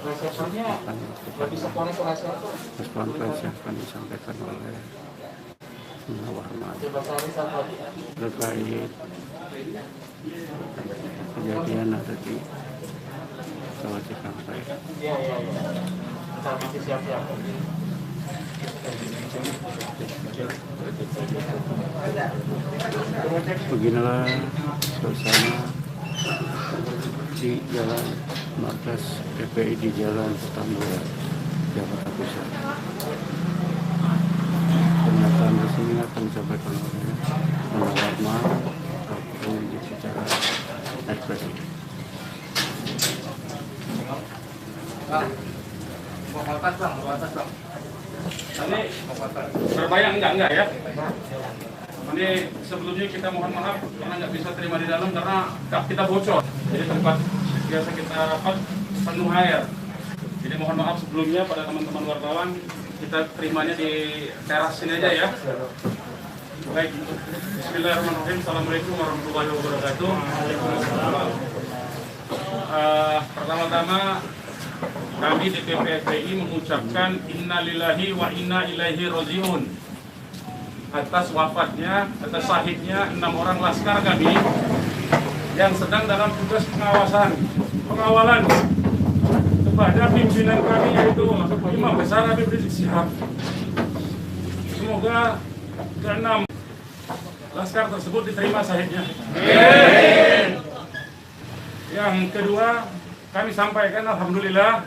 Resepsinya lebih sekolah konferensi akan disampaikan oleh Warman terkait kejadian ada di Jawa Cikampek. Iya. Kita masih siap-siap. Beginilah suasana di Jalan Markas PPI di Jalan Petamburan, Jakarta Pusat. Pernyataan resmi akan disampaikan oleh Warman secara ekspresif. Mau atas bang. Ini berbayang enggak ya? Ini sebelumnya kita mohon maaf karena nggak bisa terima di dalam karena kita bocor. Jadi tempat biasa kita rapat penuh air. Jadi mohon maaf sebelumnya pada teman-teman wartawan, kita terimanya di teras sini aja ya. Baik, bismillahirrahmanirrahim. Assalamualaikum warahmatullahi wabarakatuh. Pertama-tama kami DPP FPI mengucapkan innalillahi wa inna ilaihi rajiun atas wafatnya, atas syahidnya 6 orang laskar kami yang sedang dalam tugas pengawalan kepada pimpinan kami yaitu Imam Besar Habib Rizik Syihab. Semoga ke-6 laskar tersebut diterima syahidnya. Yang kedua, kami sampaikan alhamdulillah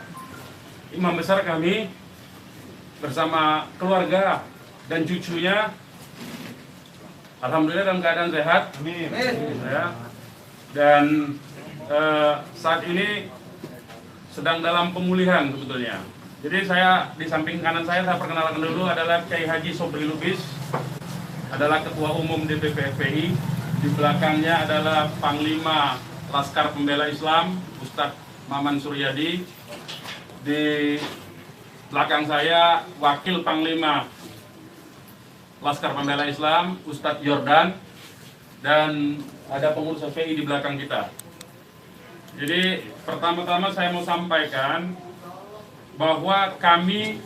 Imam Besar kami bersama keluarga dan cucunya alhamdulillah dalam keadaan sehat. Amin. Ya. Dan saat ini sedang dalam pemulihan sebetulnya. Jadi saya di samping kanan saya perkenalkan dulu adalah Kiai Haji Sobri Lubis, adalah Ketua Umum DPP FPI. Di belakangnya adalah Panglima Laskar Pembela Islam Ustadz Maman Suryadi. Di belakang saya Wakil Panglima Laskar Pembela Islam Ustadz Yordan, dan ada pengurus FPI di belakang kita. Jadi pertama-tama saya mau sampaikan bahwa kami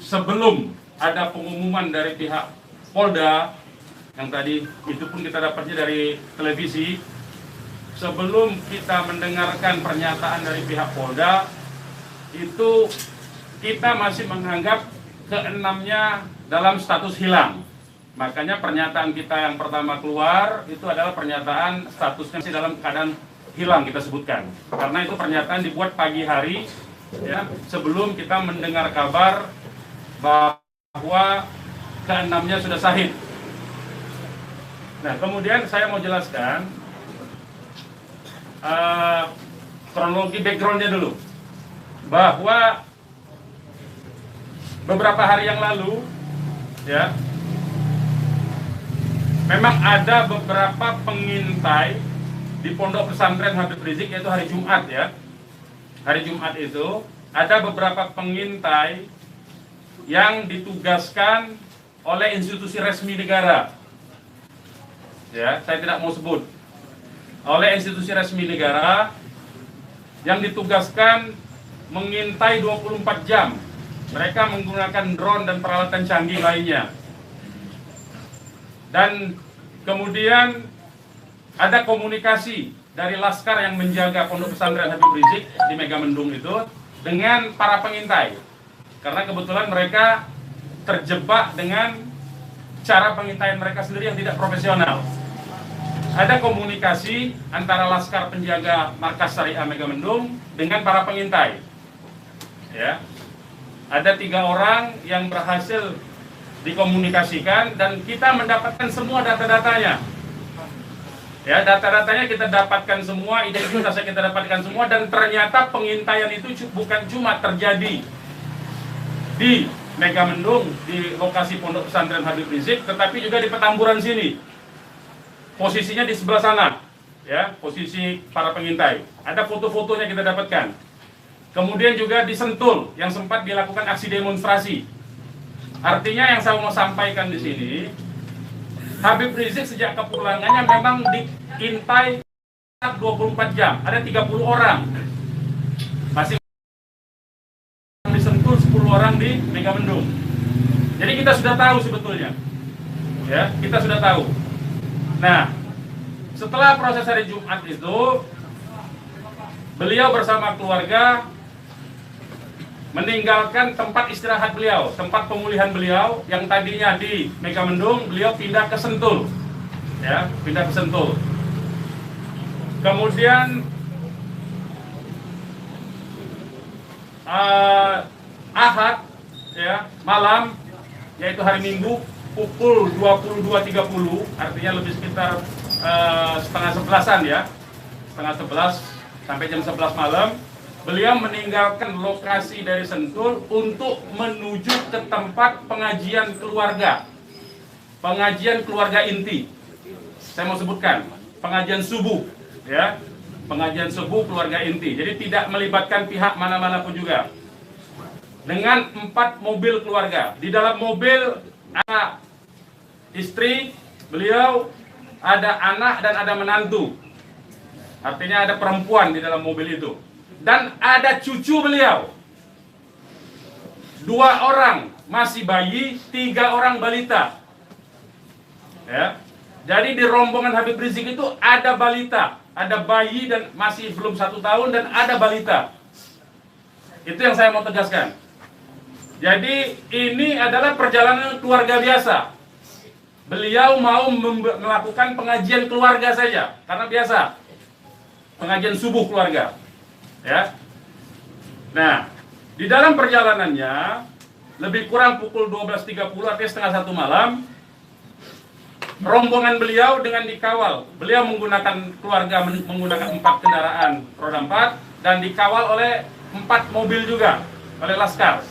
sebelum ada pengumuman dari pihak Polda, yang tadi itu pun kita dapatnya dari televisi, sebelum kita mendengarkan pernyataan dari pihak Polda, itu kita masih menganggap keenamnya dalam status hilang. Makanya pernyataan kita yang pertama keluar itu adalah pernyataan statusnya masih dalam keadaan hilang kita sebutkan. Karena itu pernyataan dibuat pagi hari ya, sebelum kita mendengar kabar bahwa keenamnya sudah syahid. Nah, kemudian saya mau jelaskan kronologi backgroundnya dulu, bahwa beberapa hari yang lalu ya memang ada beberapa pengintai di Pondok Pesantren Habib Rizik, yaitu hari Jumat ya. Hari Jumat itu ada beberapa pengintai yang ditugaskan oleh institusi resmi negara. Ya, saya tidak mau sebut. Oleh institusi resmi negara yang ditugaskan mengintai 24 jam. Mereka menggunakan drone dan peralatan canggih lainnya. Dan kemudian ada komunikasi dari laskar yang menjaga Pondok Pesantren Habib Rizik di Megamendung itu dengan para pengintai. Karena kebetulan mereka terjebak dengan cara pengintaian mereka sendiri yang tidak profesional. Ada komunikasi antara laskar penjaga markas Syariah Megamendung dengan para pengintai. Ya. Ada 3 orang yang berhasil dikomunikasikan dan kita mendapatkan semua data-datanya. Ya, data-datanya kita dapatkan semua, identitasnya kita dapatkan semua, dan ternyata pengintaian itu bukan cuma terjadi di Megamendung, di lokasi Pondok Pesantren Habib Rizik, tetapi juga di Petamburan sini. Posisinya di sebelah sana, ya, posisi para pengintai. Ada foto-fotonya kita dapatkan. Kemudian juga di Sentul yang sempat dilakukan aksi demonstrasi. Artinya yang saya mau sampaikan di sini, Habib Rizik sejak kepulangannya memang diintai 24 jam, ada 30 orang. Masih disentul 10 orang di Megamendung. Jadi kita sudah tahu sebetulnya. Ya, kita sudah tahu. Nah, setelah proses hari Jumat itu, beliau bersama keluarga meninggalkan tempat istirahat beliau, tempat pemulihan beliau yang tadinya di Megamendung, beliau pindah ke Sentul. Ya, pindah ke Sentul. Kemudian Ahad ya, malam, yaitu hari Minggu pukul 22.30, artinya lebih sekitar setengah 11-an ya, setengah 11 sampai jam 11 malam, beliau meninggalkan lokasi dari Sentul untuk menuju ke tempat pengajian keluarga inti. Saya mau sebutkan, pengajian subuh ya, pengajian subuh keluarga inti. Jadi tidak melibatkan pihak mana-mana pun juga. Dengan 4 mobil keluarga. Di dalam mobil ada istri beliau, ada anak dan ada menantu. Artinya ada perempuan di dalam mobil itu. Dan ada cucu beliau. 2 orang masih bayi, 3 orang balita. Ya. Jadi di rombongan Habib Rizik itu ada balita, ada bayi dan masih belum 1 tahun dan ada balita. Itu yang saya mau tegaskan. Jadi ini adalah perjalanan keluarga biasa. Beliau mau melakukan pengajian keluarga saja, karena biasa pengajian subuh keluarga. Ya. Nah, di dalam perjalanannya lebih kurang pukul 12.30 artinya setengah 1 malam, rombongan beliau dengan dikawal. Beliau menggunakan keluarga menggunakan 4 kendaraan roda 4 dan dikawal oleh 4 mobil juga oleh laskar.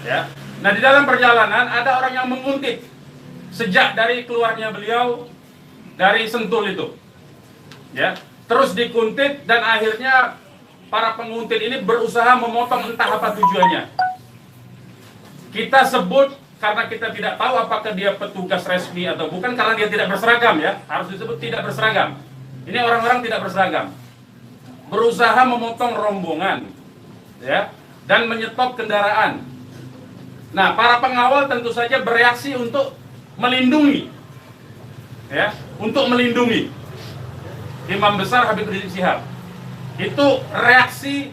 Ya. Nah, di dalam perjalanan ada orang yang menguntit sejak dari keluarnya beliau dari Sentul itu. Ya. Terus dikuntit dan akhirnya para penguntit ini berusaha memotong entah apa tujuannya. Kita sebut karena kita tidak tahu apakah dia petugas resmi atau bukan, karena dia tidak berseragam ya. Harus disebut tidak berseragam. Ini orang-orang tidak berseragam. Berusaha memotong rombongan ya dan menyetop kendaraan. Nah, para pengawal tentu saja bereaksi untuk melindungi ya, untuk melindungi Imam Besar Habib Rizik Syihab. Itu reaksi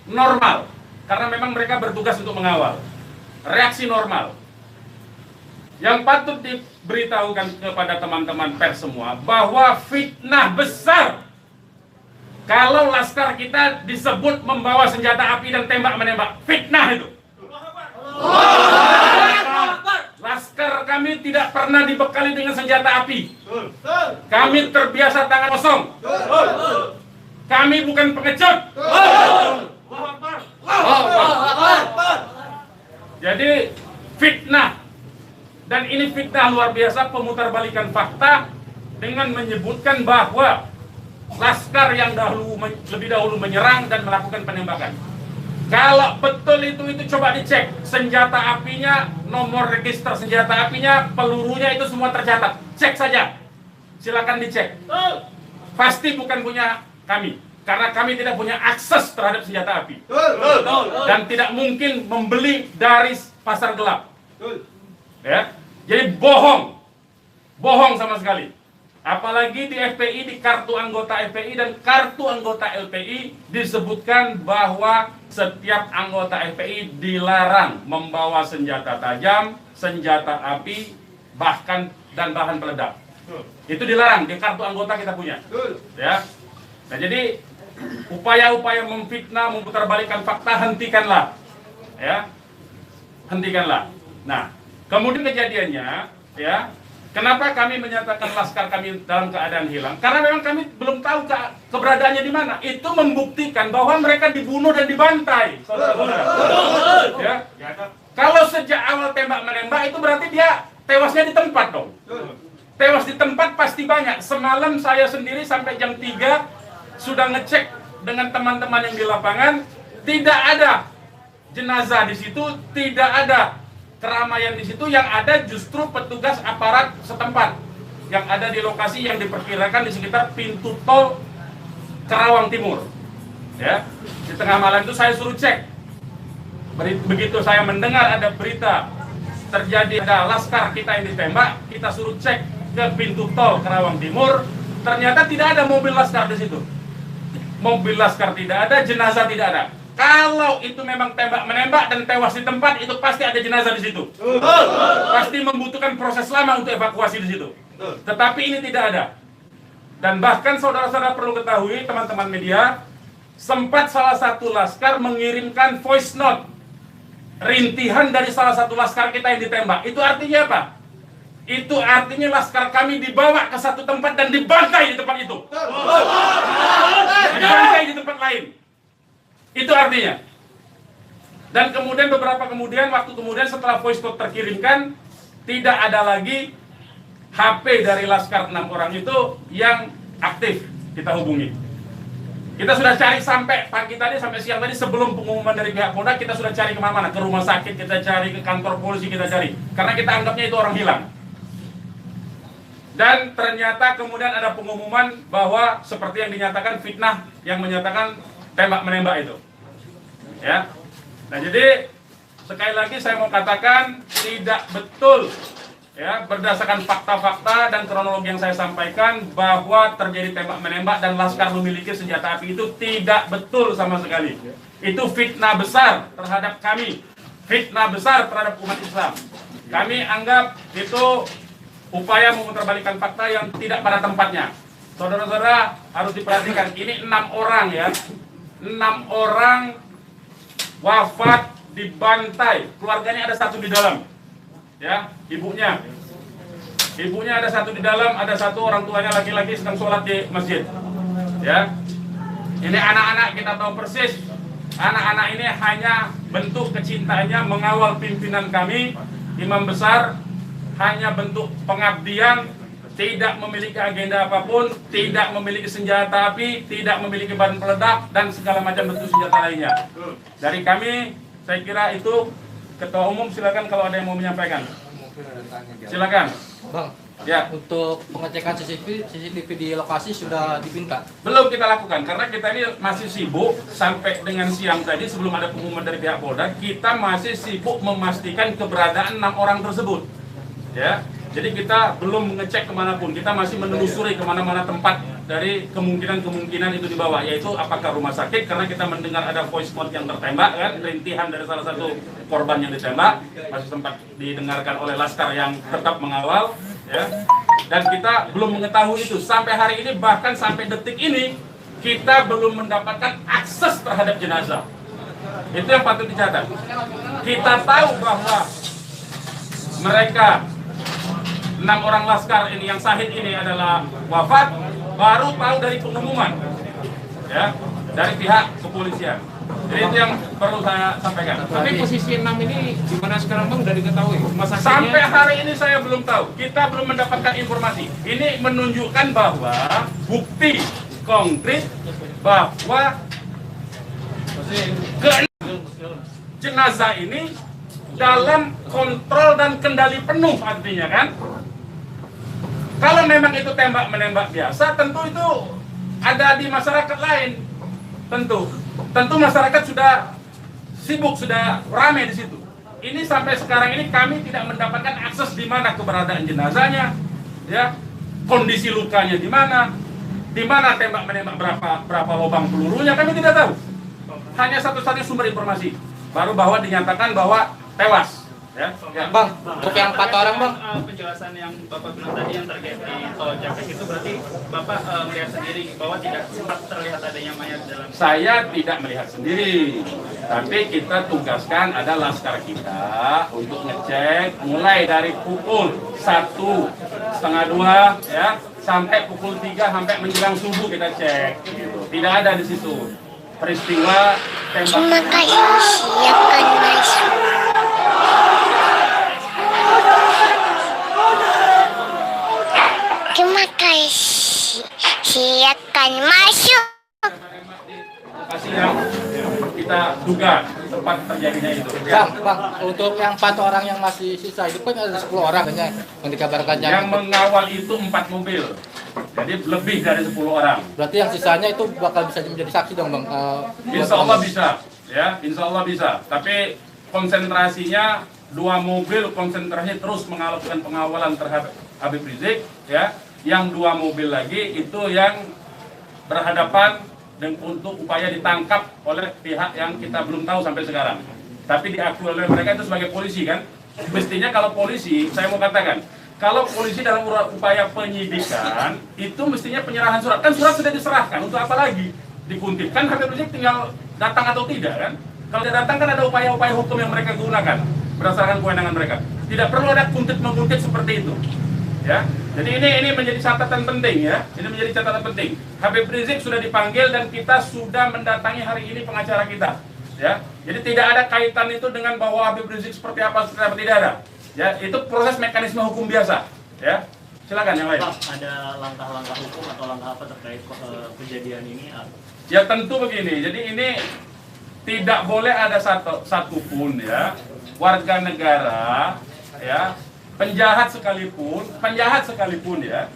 normal karena memang mereka bertugas untuk mengawal. Reaksi normal. Yang patut diberitahukan kepada teman-teman pers semua bahwa fitnah besar kalau laskar kita disebut membawa senjata api dan tembak-menembak. Fitnah itu. Laskar kami tidak pernah dibekali dengan senjata api. Kami terbiasa tangan kosong. Kami bukan pengecut. Jadi fitnah. Dan ini fitnah luar biasa, pemutarbalikan fakta dengan menyebutkan bahwa laskar yang lebih dahulu menyerang dan melakukan penembakan. Kalau betul itu coba dicek senjata apinya, nomor register senjata apinya, pelurunya itu semua tercatat. Cek saja, silakan dicek. Pasti bukan punya kami, karena kami tidak punya akses terhadap senjata api dan tidak mungkin membeli dari pasar gelap. Ya, jadi bohong sama sekali. Apalagi di FPI, di kartu anggota FPI dan kartu anggota LPI disebutkan bahwa setiap anggota FPI dilarang membawa senjata tajam, senjata api, bahkan dan bahan peledak. Itu dilarang di kartu anggota kita punya. Ya. Nah, jadi upaya-upaya memfitnah, memutarbalikkan fakta hentikanlah. Ya. Hentikanlah. Nah, kemudian kejadiannya, ya. Kenapa kami menyatakan laskar kami dalam keadaan hilang? Karena memang kami belum tahu keberadaannya di mana. Itu membuktikan bahwa mereka dibunuh dan dibantai, saudara-saudara. Ya. Kalau sejak awal tembak menembak itu berarti dia tewasnya di tempat dong. Tewas di tempat pasti banyak. Semalam saya sendiri sampai jam 3 sudah ngecek dengan teman-teman yang di lapangan, tidak ada jenazah di situ, tidak ada keramaian di situ, yang ada justru petugas aparat setempat yang ada di lokasi yang diperkirakan di sekitar pintu tol Karawang Timur. Ya, di tengah malam itu saya suruh cek. Begitu saya mendengar ada berita terjadi ada laskar kita yang ditembak, kita suruh cek ke pintu tol Karawang Timur. Ternyata tidak ada mobil laskar di situ. Mobil laskar tidak ada, jenazah tidak ada. Kalau itu memang tembak-menembak dan tewas di tempat, itu pasti ada jenazah di situ. Pasti membutuhkan proses lama untuk evakuasi di situ. Tetapi ini tidak ada. Dan bahkan saudara-saudara perlu ketahui, teman-teman media, sempat salah satu laskar mengirimkan voice note rintihan dari salah satu laskar kita yang ditembak. Itu artinya apa? Itu artinya laskar kami dibawa ke satu tempat dan dibantai di tempat itu. Dibantai di tempat lain. Itu artinya. Dan kemudian waktu kemudian setelah voice note terkirimkan, tidak ada lagi HP dari laskar 6 orang itu yang aktif kita hubungi. Kita sudah cari sampai pagi tadi, sampai siang tadi, sebelum pengumuman dari pihak Polda, kita sudah cari kemana-mana. Ke rumah sakit kita cari, ke kantor polisi kita cari. Karena kita anggapnya itu orang hilang. Dan ternyata kemudian ada pengumuman bahwa seperti yang dinyatakan fitnah yang menyatakan tembak-menembak itu. Ya. Nah, jadi sekali lagi saya mau katakan tidak betul, ya, berdasarkan fakta-fakta dan kronologi yang saya sampaikan bahwa terjadi tembak-menembak dan laskar memiliki senjata api, itu tidak betul sama sekali. Itu fitnah besar terhadap kami, fitnah besar terhadap umat Islam. Kami anggap itu upaya memutarbalikkan fakta yang tidak pada tempatnya. Saudara-saudara harus diperhatikan, ini 6 orang ya, 6 orang wafat dibantai, keluarganya ada 1 di dalam, ya, ibunya ada 1 di dalam, ada 1 orang tuanya laki-laki sedang sholat di masjid, ya. Ini anak-anak kita tahu persis, anak-anak ini hanya bentuk kecintaannya mengawal pimpinan kami, imam besar, hanya bentuk pengabdian, tidak memiliki agenda apapun, tidak memiliki senjata api, tidak memiliki bahan peledak, dan segala macam bentuk senjata lainnya. Dari kami, saya kira itu. Ketua Umum silakan kalau ada yang mau menyampaikan. Silakan. Bang, Ya. untuk pengecekan CCTV di lokasi sudah dipinta? Belum kita lakukan, karena kita ini masih sibuk sampai dengan siang tadi sebelum ada pengumuman dari pihak Polda, kita masih sibuk memastikan keberadaan 6 orang tersebut. Ya, jadi kita belum mengecek kemanapun, kita masih menelusuri kemana-mana tempat dari kemungkinan itu dibawa, yaitu apakah rumah sakit, karena kita mendengar ada voice note yang tertembak, kan, rintihan dari salah satu korban yang ditembak, masih sempat didengarkan oleh laskar yang tetap mengawal, ya. Dan kita belum mengetahui itu sampai hari ini, bahkan sampai detik ini kita belum mendapatkan akses terhadap jenazah. Itu yang patut dicatat. Kita tahu bahwa mereka 6 orang laskar ini yang syahid ini adalah wafat, baru tahu dari pengumuman, ya, dari pihak kepolisian. Jadi itu yang perlu saya sampaikan. Tapi posisi 6 ini di mana sekarang Bang, udah diketahui? Sampai hari ini saya belum tahu. Kita belum mendapatkan informasi. Ini menunjukkan bahwa bukti konkret bahwa jenazah ini dalam kontrol dan kendali penuh, artinya kan. Kalau memang itu tembak-menembak biasa, tentu itu ada di masyarakat lain. Tentu masyarakat sudah sibuk, sudah ramai di situ. Ini sampai sekarang ini kami tidak mendapatkan akses di mana keberadaan jenazahnya, ya, kondisi lukanya di mana tembak-menembak, berapa lubang pelurunya, kami tidak tahu. Hanya satu-satunya sumber informasi baru bahwa dinyatakan bahwa tewas. Ya. Bang, untuk yang 4 orang Bang, penjelasan yang Bapak bilang tadi yang terkait di tol Japek itu berarti Bapak melihat sendiri bahwa tidak sempat terlihat adanya mayat dalam. Saya tidak melihat sendiri, tapi kita tugaskan ada laskar kita untuk ngecek mulai dari pukul 1:30 ya sampai pukul 3 sampai menjelang subuh kita cek. Gitu. Tidak ada di situ peristiwa tembak. Terima kasih, siapkan masuk. Terima kasih, siapkan masuk. Lokasi yang kita duga tempat terjadinya itu. Bang, untuk yang 4 orang yang masih sisa itu kan ada 10 orang katanya yang dikabarkan Yang mengawal itu 4 mobil, jadi lebih dari 10 orang. Berarti yang sisanya itu bakal bisa menjadi saksi dong bang? Insya Allah bisa, ya, insya Allah bisa. Tapi konsentrasinya 2 mobil konsentrasi terus melakukan pengawalan terhadap Habib Rizik, ya. Yang 2 mobil lagi itu yang berhadapan dan untuk upaya ditangkap oleh pihak yang kita belum tahu sampai sekarang. Tapi diakui oleh mereka itu sebagai polisi kan. Mestinya kalau polisi, saya mau katakan, kalau polisi dalam upaya penyidikan itu mestinya penyerahan surat. Kan surat sudah diserahkan, untuk apa lagi dikuntit? Kan Habib Rizik tinggal datang atau tidak kan. Kalau dia datang kan ada upaya-upaya hukum yang mereka gunakan berdasarkan kewenangan mereka. Tidak perlu ada kuntit-menguntit seperti itu. Ya, jadi ini menjadi catatan penting ya. Ini menjadi catatan penting. Habib Rizik sudah dipanggil dan kita sudah mendatangi hari ini pengacara kita. Ya, jadi tidak ada kaitan itu dengan bahwa Habib Rizik seperti apa tidak ada. Ya, itu proses mekanisme hukum biasa. Ya, silakan yang lain. Pak, ada langkah-langkah hukum atau langkah apa terkait kejadian ini? Ya tentu begini. Jadi ini tidak boleh ada satupun ya warga negara ya. Penjahat sekalipun ya,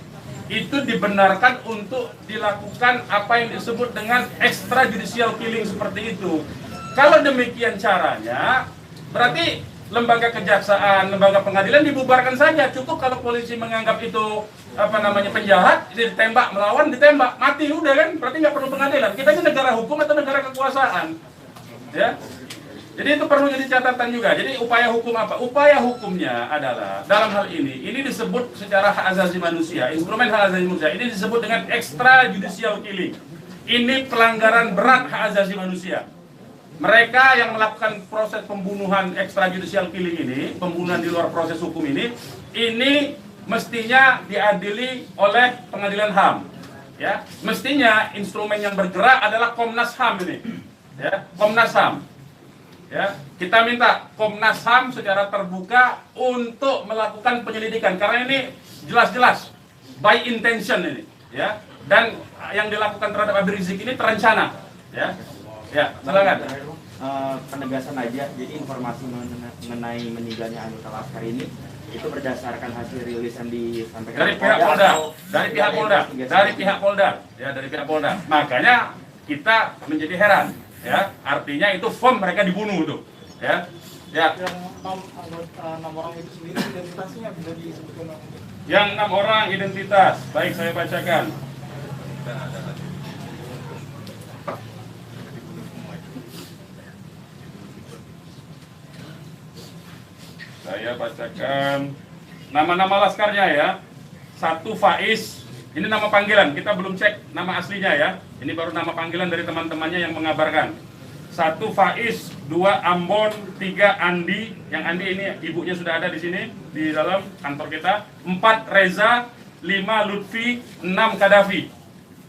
itu dibenarkan untuk dilakukan apa yang disebut dengan extrajudicial killing seperti itu. Kalau demikian caranya, berarti lembaga kejaksaan, lembaga pengadilan dibubarkan saja. Cukup kalau polisi menganggap itu penjahat, ditembak, melawan, ditembak, mati udah kan? Berarti nggak perlu pengadilan. Kita ini negara hukum atau negara kekuasaan, ya. Jadi itu perlu jadi catatan juga. Jadi upaya hukum apa? Upaya hukumnya adalah dalam hal ini disebut secara hak asasi manusia, instrumen hak asasi manusia. Ini disebut dengan extrajudicial killing. Ini pelanggaran berat hak asasi manusia. Mereka yang melakukan proses pembunuhan extrajudicial killing ini, pembunuhan di luar proses hukum ini mestinya diadili oleh pengadilan HAM. Ya, mestinya instrumen yang bergerak adalah Komnas HAM ini. Ya, Komnas HAM. Ya, kita minta Komnas HAM secara terbuka untuk melakukan penyelidikan karena ini jelas-jelas by intention ini, ya. Dan yang dilakukan terhadap Habib Rizik ini terencana, ya. Ya, silakan. Penegasan aja, jadi informasi mengenai meninggalnya anggota Laskar ini itu berdasarkan hasil rilis yang disampaikan dari pihak Polda, dari pihak Polda. Makanya kita menjadi heran. Ya, artinya itu firm mereka dibunuh tuh, ya. Ya. Yang 6 orang itu sendiri identitasnya bisa disebutkan. Yang 6 orang identitas, baik saya bacakan. Saya bacakan nama-nama laskarnya ya. 1 Faiz. Ini nama panggilan, kita belum cek nama aslinya ya. Ini baru nama panggilan dari teman-temannya yang mengabarkan. 1 Faiz, 2 Ambon, 3 Andi. Yang Andi ini ibunya sudah ada di sini, di dalam kantor kita. 4 Reza, 5 Lutfi, 6 Kadafi.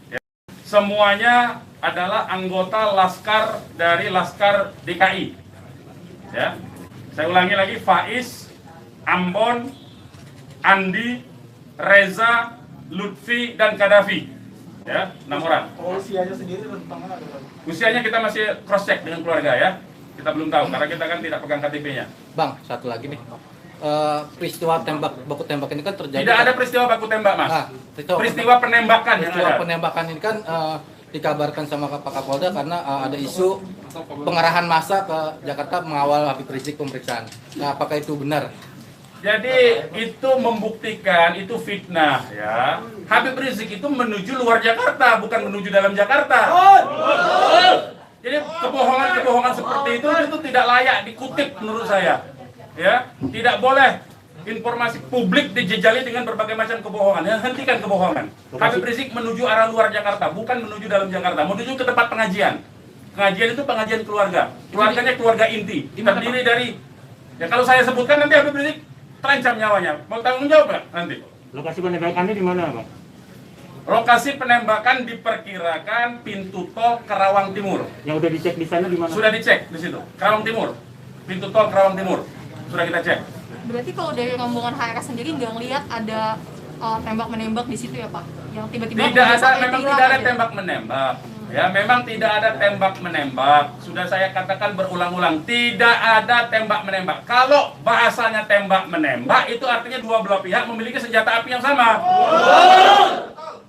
Ya. Semuanya adalah anggota Laskar dari Laskar DKI. Ya. Saya ulangi lagi, Faiz, Ambon, Andi, Reza, Lutfi dan Kadafi, ya, 6 orang. Usianya sendiri tentang mana? Usianya kita masih cross check dengan keluarga ya. Kita belum tahu karena kita kan tidak pegang KTP-nya. Bang, satu lagi nih. Peristiwa baku tembak ini kan terjadi. Tidak ada peristiwa baku tembak, Mas. Peristiwa penembakan yang ada. Penembakan ini kan dikabarkan sama Pak Kapolda karena ada isu pengarahan massa ke Jakarta mengawal Habib Rizik pemeriksaan. Nah, apakah itu benar? Jadi itu membuktikan itu fitnah ya. Habib Rizik itu menuju luar Jakarta, bukan menuju dalam Jakarta. Jadi kebohongan-kebohongan seperti itu tidak layak dikutip menurut saya. Ya, tidak boleh informasi publik dijejali dengan berbagai macam kebohongan. Ya, hentikan kebohongan. Habib Rizik menuju arah luar Jakarta, bukan menuju dalam Jakarta. Menuju ke tempat pengajian. Pengajian itu pengajian keluarga. Keluarganya keluarga inti. Terdiri dari, ya kalau saya sebutkan nanti Habib Rizik terancam nyawanya. Mau tanggung jawab nggak nanti? Lokasi penembakannya di mana, Bang? Lokasi penembakan diperkirakan pintu tol Kerawang Timur. Yang udah dicek di sana di mana? Sudah dicek di situ. Kerawang Timur. Pintu tol Kerawang Timur. Sudah kita cek. Berarti kalau dari rombongan HRS sendiri nggak ngelihat ada tembak menembak di situ ya Pak? Yang tiba-tiba tidak ada, memang tidak ada tembak menembak. Ya, memang tidak ada tembak menembak. Sudah saya katakan berulang-ulang, tidak ada tembak menembak. Kalau bahasanya tembak menembak itu artinya dua belah pihak memiliki senjata api yang sama.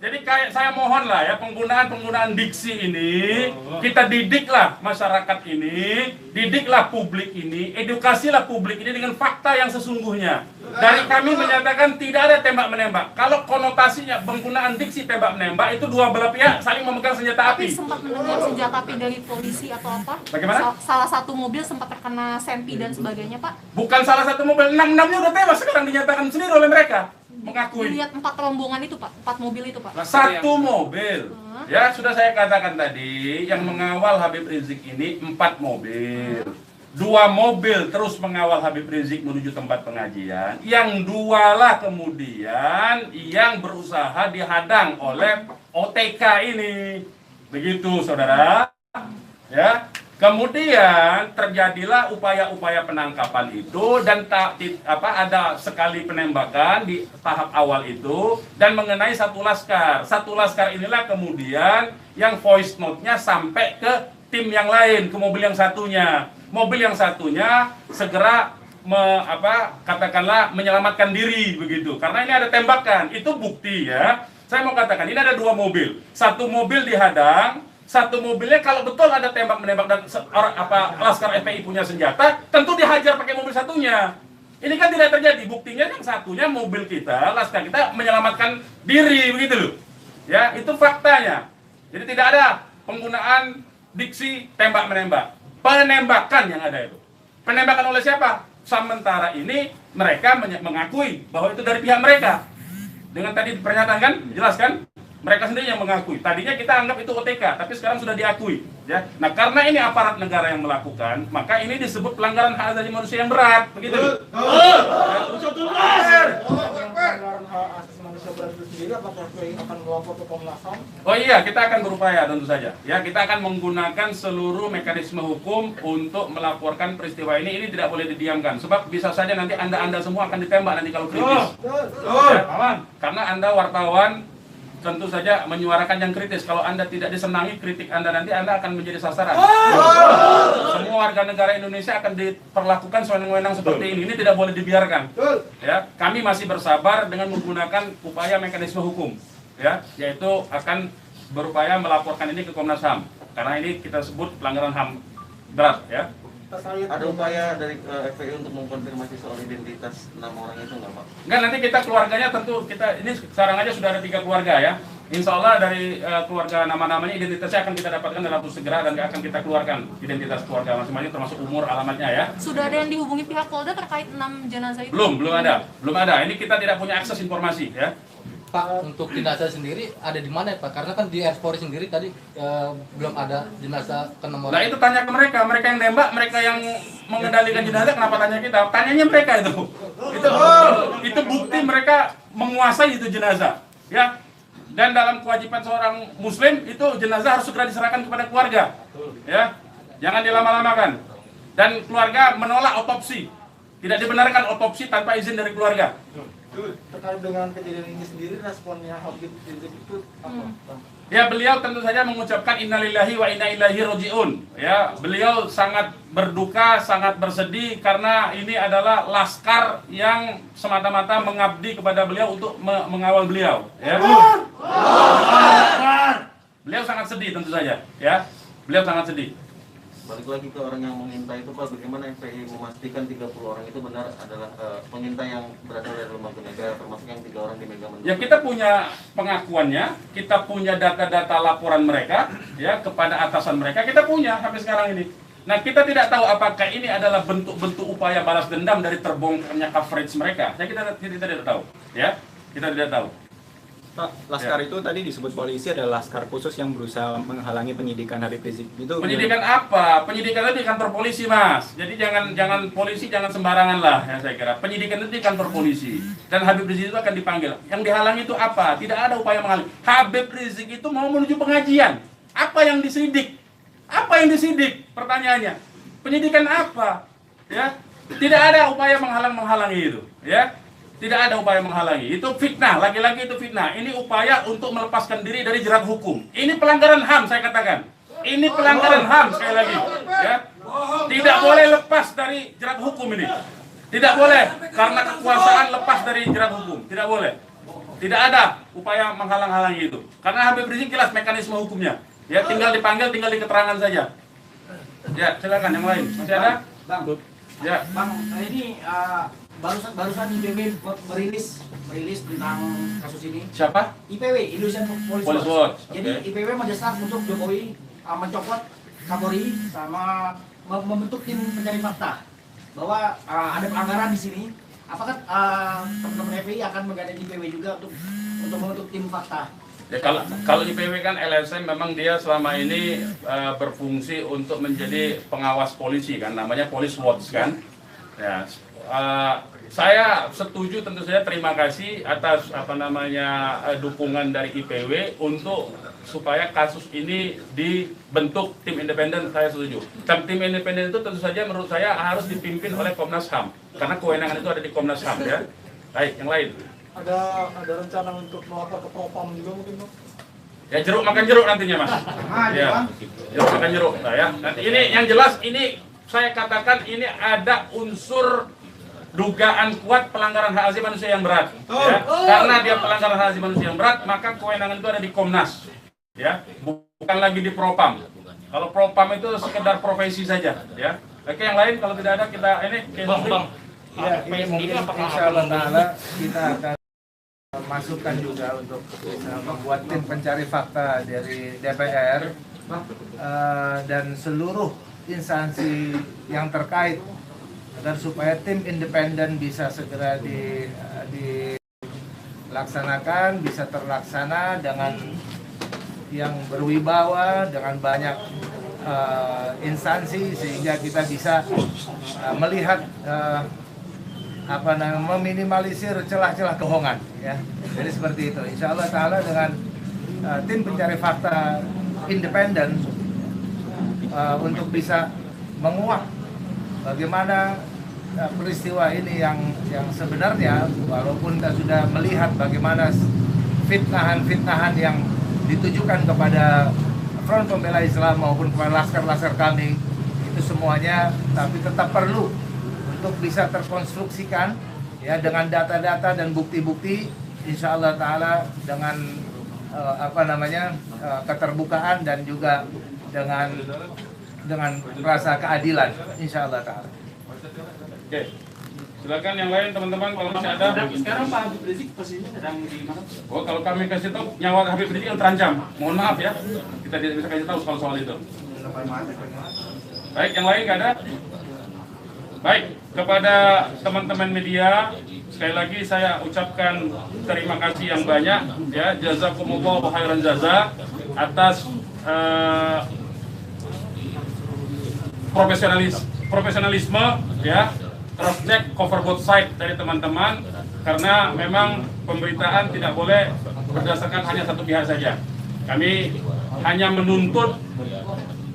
Jadi kayak saya mohon lah ya, penggunaan diksi ini, kita didiklah masyarakat ini, didiklah publik ini, edukasilah publik ini dengan fakta yang sesungguhnya. Dari kami menyatakan tidak ada tembak menembak. Kalau konotasinya penggunaan diksi tembak menembak itu dua belah pihak saling memegang senjata Tapi api. sempat mendengar senjata api dari polisi atau apa? Bagaimana? Salah satu mobil sempat terkena sempi dan sebagainya, Pak. Bukan salah satu mobil, 6-6-nya udah tewas sekarang dinyatakan sendiri oleh mereka. Mengakui. Dilihat 4 rombongan itu, Pak. 4 mobil itu, Pak. Nah, satu mobil. Ya, sudah saya katakan tadi, yang mengawal Habib Rizik ini 4 mobil. 2 mobil terus mengawal Habib Rizik menuju tempat pengajian. Yang 2 lah kemudian yang berusaha dihadang oleh OTK ini. Begitu, saudara. Ya. Kemudian terjadilah upaya-upaya penangkapan itu dan ada sekali penembakan di tahap awal itu dan mengenai satu laskar. Satu laskar inilah kemudian yang voice note-nya sampai ke tim yang lain, ke mobil yang satunya. Mobil yang satunya segera katakanlah menyelamatkan diri begitu. Karena ini ada tembakan, itu bukti ya. Saya mau katakan ini ada 2 mobil. Satu mobil dihadang, satu mobilnya kalau betul ada tembak menembak dan laskar FPI punya senjata, tentu dihajar pakai mobil satunya. Ini kan tidak terjadi. Buktinya yang satunya mobil kita, laskar kita menyelamatkan diri begitu loh. Ya, itu faktanya. Jadi tidak ada penggunaan diksi tembak menembak. Penembakan yang ada itu. Penembakan oleh siapa? Sementara ini mereka mengakui bahwa itu dari pihak mereka. Dengan tadi pernyataan kan, jelas kan? Mereka sendiri yang mengakui. Tadinya kita anggap itu OTK, tapi sekarang sudah diakui. Ya. Nah, karena ini aparat negara yang melakukan, maka ini disebut pelanggaran hak asasi manusia yang berat. Begitu. Pelanggaran hak asasi manusia berat itu sendiri, apakah FPI akan melapor ke Komnas HAM? Oh iya, kita akan berupaya tentu saja. Ya, kita akan menggunakan seluruh mekanisme hukum untuk melaporkan peristiwa ini. Ini tidak boleh didiamkan. Sebab bisa saja nanti Anda semua akan ditembak nanti kalau kritis. Ya, aman. Karena Anda wartawan tentu saja menyuarakan yang kritis. Kalau Anda tidak disenangi kritik Anda nanti Anda akan menjadi sasaran. Semua warga negara Indonesia akan diperlakukan sewenang-wenang seperti ini. Ini tidak boleh dibiarkan. Ya, kami masih bersabar dengan menggunakan upaya mekanisme hukum. Ya, yaitu akan berupaya melaporkan ini ke Komnas HAM. Karena ini kita sebut pelanggaran HAM berat, ya. Ada upaya dari FPI untuk mengkonfirmasi soal identitas 6 orang itu nggak, Pak? Enggak, nanti kita keluarganya tentu ini sekarang aja sudah ada 3 keluarga ya. Insya Allah dari keluarga nama-namanya identitasnya akan kita dapatkan dalam waktu segera dan akan kita keluarkan identitas keluarga masing-masing termasuk umur, alamatnya ya. Sudah ada yang dihubungi pihak Polda terkait 6 jenazah itu? Belum ada. Ini kita tidak punya akses informasi ya. Pak, untuk jenazah sendiri ada di mana ya, Pak? Karena kan di Polri sendiri tadi belum ada jenazah ke nomor. Nah itu tanya ke mereka yang nembak, mereka yang mengendalikan jenazah, kenapa tanya kita? Tanyanya mereka itu. Itu bukti mereka menguasai itu jenazah, ya. Dan dalam kewajiban seorang Muslim itu jenazah harus segera diserahkan kepada keluarga, ya. Jangan dilama-lamakan. Dan keluarga menolak otopsi, tidak dibenarkan otopsi tanpa izin dari keluarga. Terkait dengan kejadian ini sendiri, responnya Habib Rizik itu apa? Ya, beliau tentu saja mengucapkan innalillahi wa inna ilaihi rajiun. Ya, beliau sangat berduka, sangat bersedih karena ini adalah laskar yang semata-mata mengabdi kepada beliau untuk mengawal beliau, ya. Beliau sangat sedih tentu saja, ya. Beliau sangat sedih. Balik lagi ke orang yang mengintai itu, Pak, bagaimana FPI memastikan 30 orang itu benar adalah pengintai yang berasal dari lembaga negara, termasuk yang 3 orang di Mega Mendung? Ya, kita punya pengakuannya, kita punya data-data laporan mereka, ya, kepada atasan mereka, kita punya sampai sekarang ini. Nah, kita tidak tahu apakah ini adalah bentuk-bentuk upaya balas dendam dari terbongkarnya coverage mereka. Ya, kita tidak tahu, ya, kita tidak tahu. Pak, laskar itu tadi disebut polisi adalah laskar khusus yang berusaha menghalangi penyidikan Habib Rizik. Itu penyidikan apa? Penyidikan itu di kantor polisi, Mas. Jadi jangan polisi jangan sembarangan lah, ya saya kira. Penyidikan itu di kantor polisi. Dan Habib Rizik itu akan dipanggil. Yang dihalangi itu apa? Tidak ada upaya menghalangi. Habib Rizik itu mau menuju pengajian. Apa yang disidik? Apa yang disidik? Pertanyaannya. Penyidikan apa? Ya. Tidak ada upaya menghalangi itu, ya. Tidak ada upaya menghalangi. Itu fitnah, lagi-lagi itu fitnah. Ini upaya untuk melepaskan diri dari jerat hukum. Ini pelanggaran HAM, saya katakan. Ini pelanggaran HAM, sekali lagi. Ya. Tidak boleh lepas dari jerat hukum ini. Tidak boleh, karena kekuasaan lepas dari jerat hukum. Tidak boleh. Tidak ada upaya menghalang-halangi itu. Karena Habib Rizik jelas mekanisme hukumnya. Ya, tinggal dipanggil, tinggal diketerangan saja. Ya, silakan yang lain. Masih ada? Bang. Ya. Bang, ini barusan IPW merilis tentang kasus ini. Siapa? IPW, Indonesian Police Police Watch. Watch. Jadi Okay. IPW mendesak untuk Jokowi mencopot Kapolri sama membentuk tim pencari fakta bahwa ada pelanggaran di sini. Apakah teman-teman FPI akan menggandeng IPW juga untuk membentuk tim fakta? Ya, kalau IPW kan LSM memang dia selama ini berfungsi untuk menjadi pengawas polisi kan, namanya Police Watch kan. Ya, saya setuju, tentu saja terima kasih atas dukungan dari IPW untuk supaya kasus ini dibentuk tim independen. Saya setuju. Tim independen itu tentu saja menurut saya harus dipimpin oleh Komnas HAM karena kewenangan itu ada di Komnas HAM ya. Baik, yang lain. Ada rencana untuk melapor ke Propam juga mungkin, Bang? Ya, jeruk makan jeruk nantinya, Mas. Ya, jeruk makan jeruk. Nah, ya. Nanti ini yang jelas, ini saya katakan ini ada unsur dugaan kuat pelanggaran hak asasi manusia yang berat. Ya. Karena dia pelanggaran hak asasi manusia yang berat, maka kewenangan itu ada di Komnas. Ya, bukan lagi di Propam. Kalau Propam itu sekedar profesi saja. Ya. Oke, yang lain kalau tidak ada kita ini. Bang. Ya, ini mungkin insya Allah Ta'ala kita akan masukkan juga untuk membuat tim pencari fakta dari DPR dan seluruh instansi yang terkait agar supaya tim independen bisa segera dilaksanakan, bisa terlaksana dengan yang berwibawa, dengan banyak instansi sehingga kita bisa melihat meminimalisir celah-celah kebohongan ya. Jadi seperti itu. Insya Allah Ta'ala dengan tim pencari fakta independen untuk bisa menguak bagaimana peristiwa ini yang sebenarnya, walaupun kita sudah melihat bagaimana fitnahan-fitnahan yang ditujukan kepada Front Pembela Islam maupun kepada laskar-laskar kami, itu semuanya tapi tetap perlu untuk bisa terkonstruksikan ya dengan data-data dan bukti-bukti, insya Allah Ta'ala dengan keterbukaan dan juga dengan rasa keadilan, insya Allah Ta'ala. Oke, silakan yang lain teman-teman kalau masih ada. Sekarang Pak Habib Rizik posisinya sedang di mana? Oh, kalau kami kasih tahu nyawa Habib Rizik yang terancam, mohon maaf ya, kita tidak bisa kasih tahu soal itu. Baik, yang lain nggak ada? Baik, kepada teman-teman media, sekali lagi saya ucapkan terima kasih yang banyak ya, jazakumullah khairan jaza atas profesionalisme ya, cross check cover both side dari teman-teman, karena memang pemberitaan tidak boleh berdasarkan hanya satu pihak saja. Kami hanya menuntut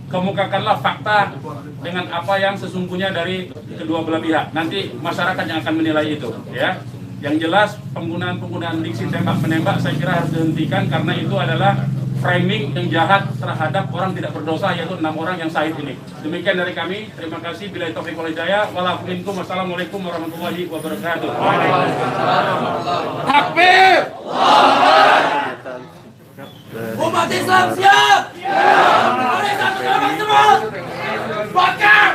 kemukakanlah fakta dengan apa yang sesungguhnya dari kedua belah pihak. Nanti masyarakat yang akan menilai itu, ya. Yang jelas penggunaan diksi tembak-menembak saya kira harus dihentikan karena itu adalah framing yang jahat terhadap orang tidak berdosa, yaitu 6 orang yang syahid ini. Demikian dari kami. Terima kasih. Billahi taufiq wal hidayah. Wassalamualaikum warahmatullahi wabarakatuh. Takbir! Umat Islam siap! Bakar!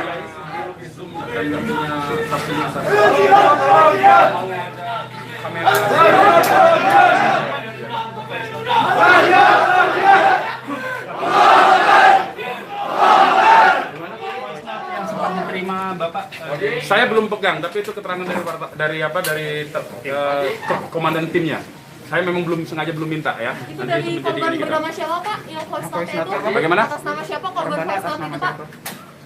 Terima Bapak. Saya belum pegang, tapi itu keterangan dari komandan timnya. Saya memang sengaja belum minta ya. Itu dari korban bernama siapa Pak? Yang voice note itu? Bagaimana? Atas nama siapa korban voice note itu Pak?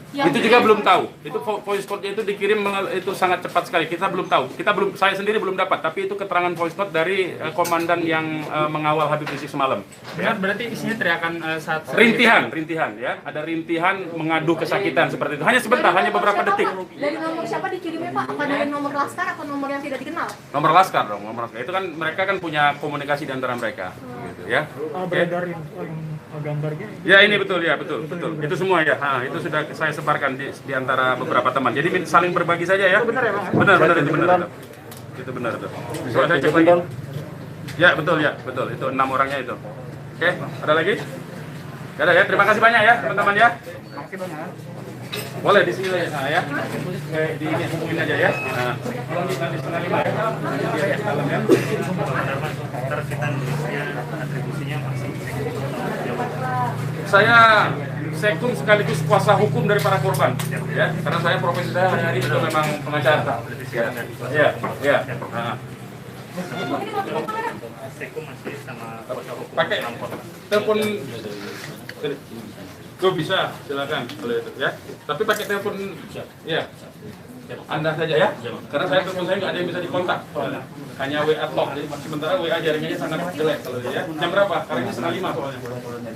Itu juga belum tahu. Itu voice note-nya itu dikirim itu sangat cepat sekali. Kita belum tahu. Saya sendiri belum dapat. Tapi itu keterangan voice note dari komandan yang mengawal Habib Rizik semalam. Ya, berarti isinya teriakan saat rintihan ya. Ada rintihan mengadu kesakitan seperti itu. Hanya sebentar, hanya beberapa detik. Dari nomor siapa dikirimnya Pak? Apa dari nomor laskar atau nomor yang tidak dikenal? Nomor laskar dong, nomor laskar. Itu kan mereka kan punya komunikasi di antara mereka, gitu ya. Beredar gambarnya. Ya ini betul ya, betul. Itu semua ya. Itu sudah saya sebarkan di antara beberapa teman. Jadi saling berbagi saja ya. Benar ya, Bang? Benar itu benar. Itu benar itu. Coba saya cek lagi. Ya betul. Itu 6 orangnya itu. Oke, ada lagi? Gak ada ya. Terima kasih banyak ya teman-teman ya. Boleh di sini ya. Di ini hubungin aja ya. Nah, tolong di nanti 4:30 ya. Di dalam ya. Saya sekum sekaligus kuasa hukum dari para korban, ya. Karena saya profesi saya hari itu memang pengacara. Ya. Nah. Pakai telepon. Tuh bisa, silakan kalau itu ya. Tapi pakai telepon ya. Anda saja ya. Karena telepon saya nggak ada yang bisa dikontak. Hanya WA talk. Jadi sementara WA jaringannya sangat jelek kalau ya. Jam berapa? Karena ini 4:30 soalnya.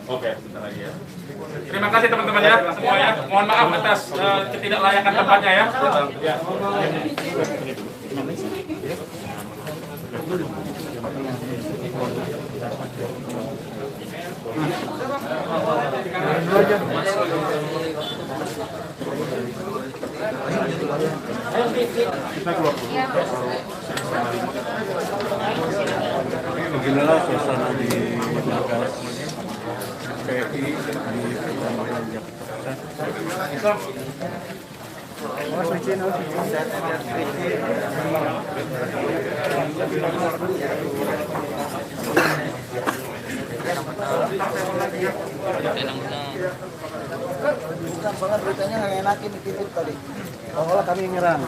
Oke, sebentar lagi ya. Terima kasih teman-teman ya semua ya. Mohon maaf atas ketidaklayakan tempatnya ya. Ya. Beginilah suasana di markas PFI di Petamburan Jakarta. Soalnya beritanya nggak enakin di TV tadi. Kalau kami nyerang.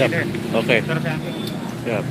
Siap. Oke. Siap.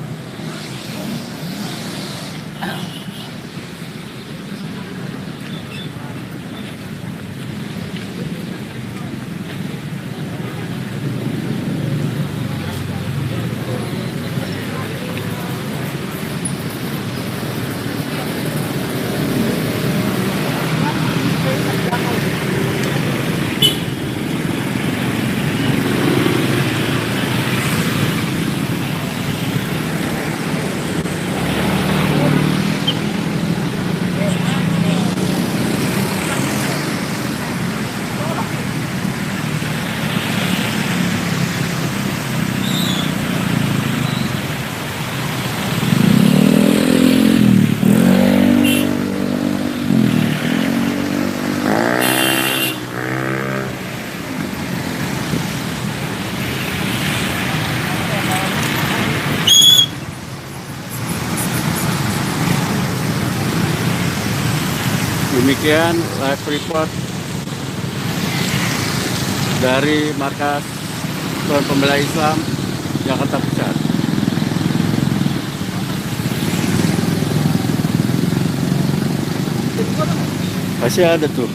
Demikian live report dari markas Front Pembela Islam Jakarta Pusat. Masih ada tuh.